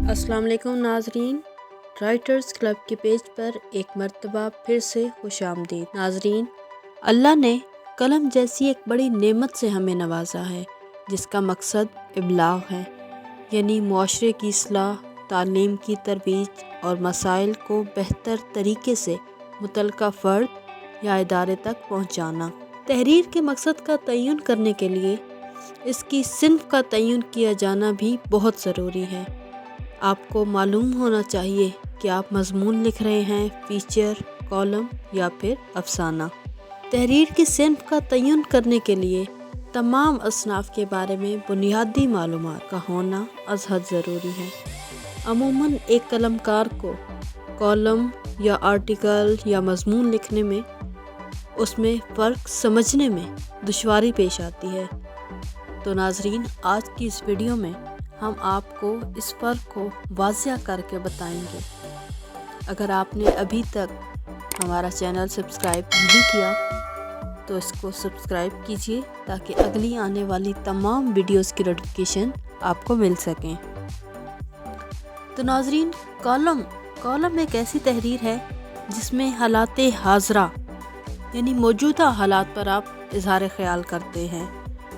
अस्सलाम वालेकुम नाजरीन, राइटर्स क्लब के पेज पर एक मर्तबा फिर से खुशामदीद। नाजरीन, अल्लाह ने कलम जैसी एक बड़ी नेमत से हमें नवाजा है जिसका मकसद इब्लाग है, यानी मुआशरे की इस्लाह, तालीम की तरबीज और मसाइल को बेहतर तरीके से मुतलका फ़र्द या इदारे तक पहुँचाना। तहरीर के मकसद का तयन करने के लिए इसकी सिन्फ का तयन किया जाना भी बहुत ज़रूरी है। आपको मालूम होना चाहिए कि आप मज़मून लिख रहे हैं, फ़ीचर, कॉलम या फिर अफसाना। तहरीर की सिन्फ का तयन करने के लिए तमाम असनाफ़ के बारे में बुनियादी मालूमात का होना अज़हद ज़रूरी है। अमूमन एक कलमकार को कॉलम या आर्टिकल या मज़मून लिखने में उसमें फ़र्क समझने में दुश्वारी पेश आती है। तो नाजरीन, आज की इस वीडियो में हम आपको इस फ़र्क को वाज़िया करके बताएंगे। अगर आपने अभी तक हमारा चैनल सब्सक्राइब नहीं किया तो इसको सब्सक्राइब कीजिए ताकि अगली आने वाली तमाम वीडियोस की नोटिफिकेशन आपको मिल सकें। तो नाजरीन, कॉलम एक ऐसी तहरीर है जिसमें हालाते हाज़रा यानी मौजूदा हालात पर आप इज़हार ख़याल करते हैं।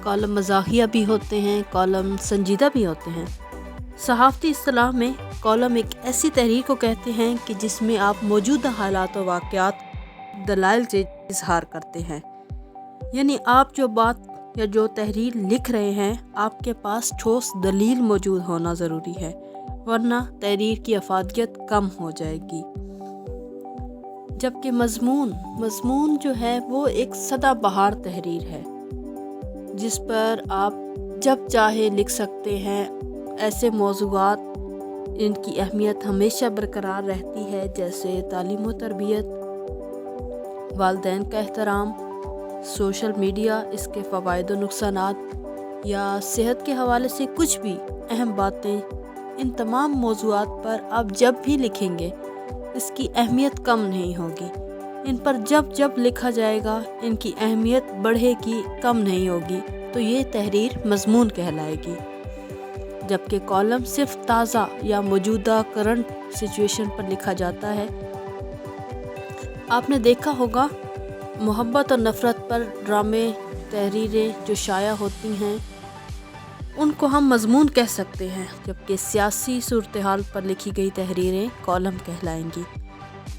कॉलम मज़ाहिया भी होते हैं, कॉलम संजीदा भी होते हैं। सहाफ़ती इस्तिलाह में कॉलम एक ऐसी तहरीर को कहते हैं कि जिसमें आप मौजूदा हालात और वाक़यात दलाइल से इज़हार करते हैं, यानी आप जो बात या जो तहरीर लिख रहे हैं आपके पास ठोस दलील मौजूद होना ज़रूरी है, वरना तहरीर की अफादियत कम हो जाएगी। जबकि मज़मून जो है वो एक सदाबहार तहरीर है जिस पर आप जब चाहे लिख सकते हैं। ऐसे मौज़ूआत इनकी अहमियत हमेशा बरकरार रहती है, जैसे तालीम व तरबियत, वालिदैन का एहतराम, सोशल मीडिया, इसके फ़वाइद व नुक़सानात या सेहत के हवाले से कुछ भी अहम बातें। इन तमाम मौज़ूआत पर आप जब भी लिखेंगे इसकी अहमियत कम नहीं होगी। इन पर जब जब लिखा जाएगा इनकी अहमियत बढ़ेगी, कम नहीं होगी। तो ये तहरीर मज़मून कहलाएगी। जबकि कॉलम सिर्फ ताज़ा या मौजूदा करंट सिचुएशन पर लिखा जाता है। आपने देखा होगा मोहब्बत और नफ़रत पर ड्रामे, तहरीरें जो शाया होती हैं उनको हम मज़मून कह सकते हैं, जबकि सियासी सूरत हाल पर लिखी गई तहरीरें कॉलम कहलाएंगी,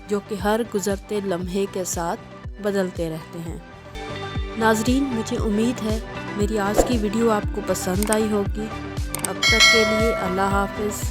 जो कि हर गुज़रते लम्हे के साथ बदलते रहते हैं। नाजरीन, मुझे उम्मीद है मेरी आज की वीडियो आपको पसंद आई होगी। अब तक के लिए अल्लाह हाफ़िज़।